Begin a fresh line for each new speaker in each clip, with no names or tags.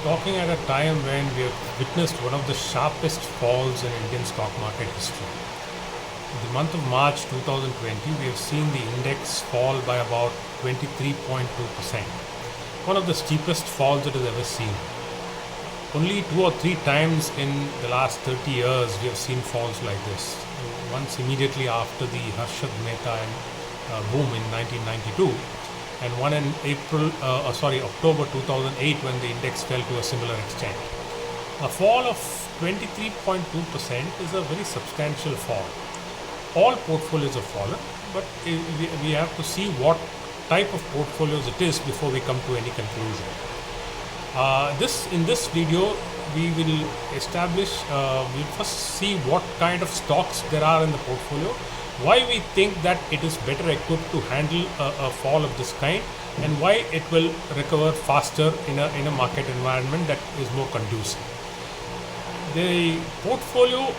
talking at a time when we have witnessed one of the sharpest falls in Indian stock market history. In the month of March 2020, we have seen the index fall by about 23.2%, one of the steepest falls it has ever seen. Only 2 or 3 times in the last 30 years we have seen falls like this. Once immediately after the Harshad Mehta boom in 1992, and one in October 2008 when the index fell to a similar extent. A fall of 23.2% is a very substantial fall. All portfolios have fallen, but we have to see what type of portfolios it is before we come to any conclusion. In this video, we will we'll first see what kind of stocks there are in the portfolio, why we think that it is better equipped to handle a fall of this kind, and why it will recover faster in a market environment that is more conducive. The portfolio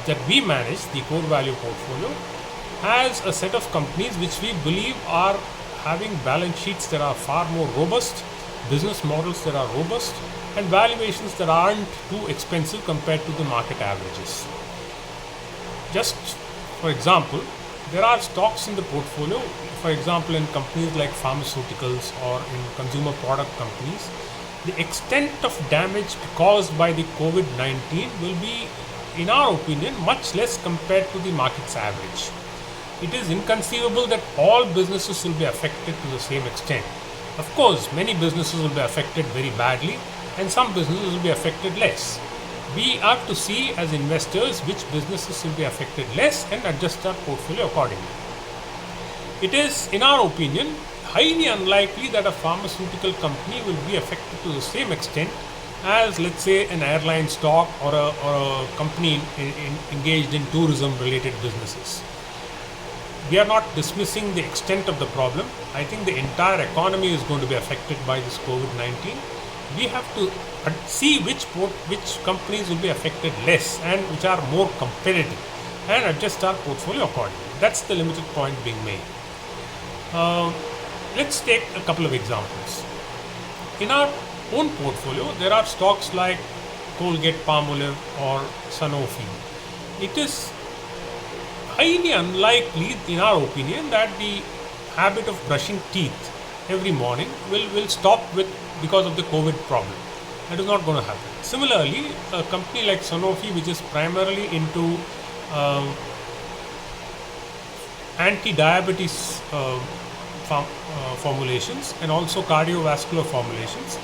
that we manage, the core value portfolio, has a set of companies which we believe are having balance sheets that are far more robust, business models that are robust, and valuations that aren't too expensive compared to the market averages. Just for example, there are stocks in the portfolio, for example in companies like pharmaceuticals or in consumer product companies, the extent of damage caused by the COVID-19 will be, in our opinion, much less compared to the market's average. It is inconceivable that all businesses will be affected to the same extent. Of course, many businesses will be affected very badly and some businesses will be affected less. We are to see as investors which businesses will be affected less and adjust our portfolio accordingly. It is, in our opinion, highly unlikely that a pharmaceutical company will be affected to the same extent as, let's say, an airline stock or a company engaged in tourism related businesses. We are not dismissing the extent of the problem. I think the entire economy is going to be affected by this COVID-19. We have to see which companies will be affected less and which are more competitive and adjust our portfolio accordingly. That's the limited point being made. Let's take a couple of examples. In our own portfolio, there are stocks like Colgate-Palmolive or Sanofi. It is highly unlikely, in our opinion, that the habit of brushing teeth every morning will stop because of the COVID problem. That is not going to happen. Similarly, a company like Sanofi, which is primarily into anti-diabetes formulations and also cardiovascular formulations,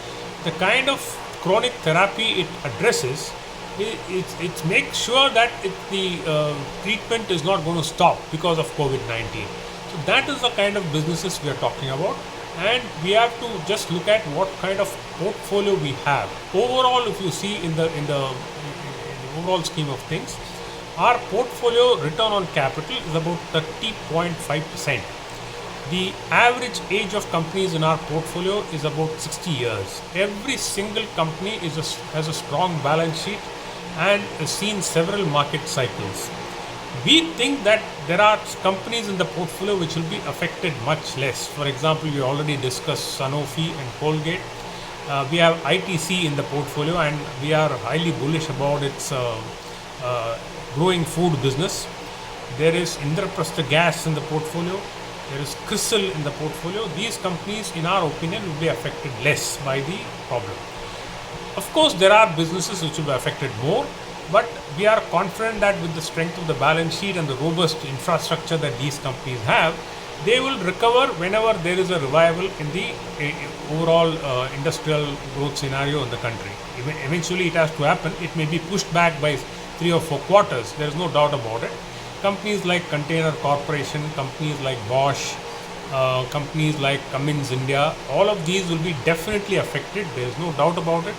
the kind of chronic therapy it addresses, it makes sure that the treatment is not going to stop because of COVID-19. So that is the kind of businesses we are talking about, and we have to just look at what kind of portfolio we have. Overall, if you see in the overall scheme of things, our portfolio return on capital is about 30.5%. The average age of companies in our portfolio is about 60 years. Every single company has a strong balance sheet and has seen several market cycles. We think that there are companies in the portfolio which will be affected much less. For example, we already discussed Sanofi and Colgate. We have ITC in the portfolio and we are highly bullish about its growing food business. There is Indraprastha Gas in the portfolio. There is Crystal in the portfolio. These companies, in our opinion, will be affected less by the problem. Of course, there are businesses which will be affected more, but we are confident that with the strength of the balance sheet and the robust infrastructure that these companies have, they will recover whenever there is a revival in the overall industrial growth scenario in the country. Eventually, it has to happen. It may be pushed back by 3 or 4 quarters. There is no doubt about it. Companies like Container Corporation, companies like Bosch, companies like Cummins India, all of these will be definitely affected. There is no doubt about it.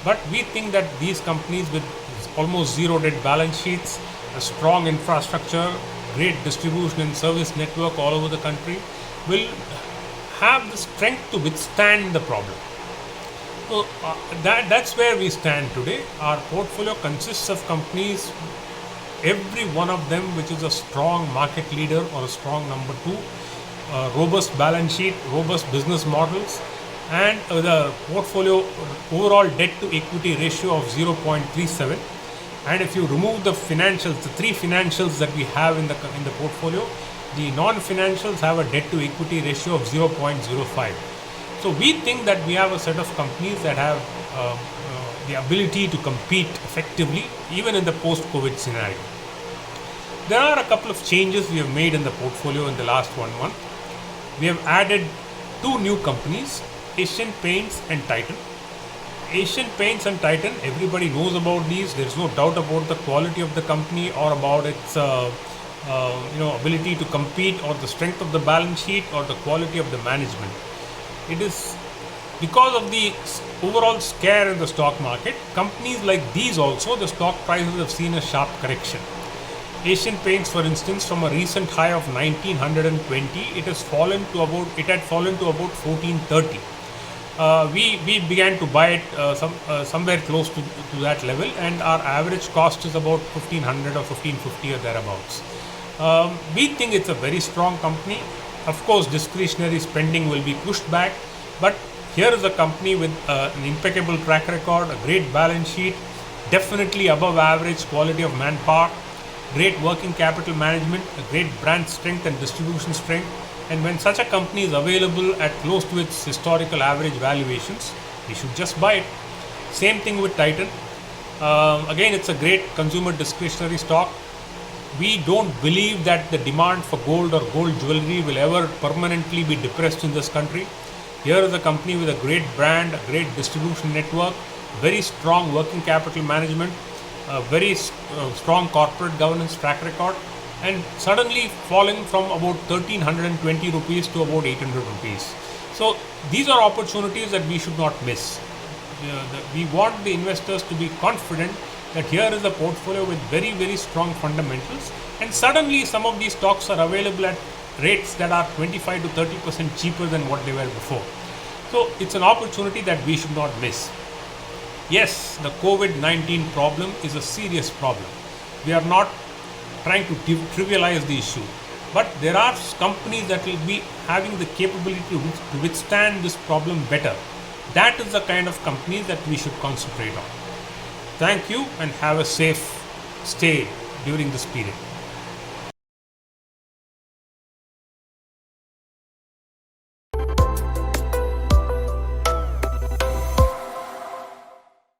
But we think that these companies with almost zero debt balance sheets, a strong infrastructure, great distribution and service network all over the country will have the strength to withstand the problem. So that's where we stand today. Our portfolio consists of companies, every one of them which is a strong market leader or a strong number 2, robust balance sheet, robust business models, and the portfolio overall debt to equity ratio of 0.37. And if you remove the financials, the three financials that we have in the portfolio, the non-financials have a debt to equity ratio of 0.05. So we think that we have a set of companies that have the ability to compete effectively even in the post-COVID scenario. There are a couple of changes we have made in the portfolio in the last 1 month. We have added two new companies, Asian Paints and Titan. Asian Paints and Titan, everybody knows about these. There is no doubt about the quality of the company or about its ability to compete or the strength of the balance sheet or the quality of the management. It is because of the overall scare in the stock market, companies like these also, the stock prices have seen a sharp correction. Asian Paints, for instance, from a recent high of 1920, it had fallen to about 1430. We began to buy it somewhere close to that level, and our average cost is about 1500 or 1550 or thereabouts. We think it's a very strong company. Of course, discretionary spending will be pushed back, but here is a company with an impeccable track record, a great balance sheet, definitely above average quality of manpower, great working capital management, a great brand strength and distribution strength. And when such a company is available at close to its historical average valuations, we should just buy it. Same thing with Titan. Again, it's a great consumer discretionary stock. We don't believe that the demand for gold or gold jewelry will ever permanently be depressed in this country. Here is a company with a great brand, a great distribution network, very strong working capital management, a very strong corporate governance track record, and suddenly falling from about 1320 rupees to about 800 rupees. So these are opportunities that we should not miss. We want the investors to be confident that here is a portfolio with very, very strong fundamentals, and suddenly some of these stocks are available at rates that are 25 to 30% cheaper than what they were before. So it's an opportunity that we should not miss. Yes, the COVID-19 problem is a serious problem. We are not trying to trivialize the issue, but there are companies that will be having the capability to withstand this problem better. That is the kind of companies that we should concentrate on. Thank you and have a safe stay during this period.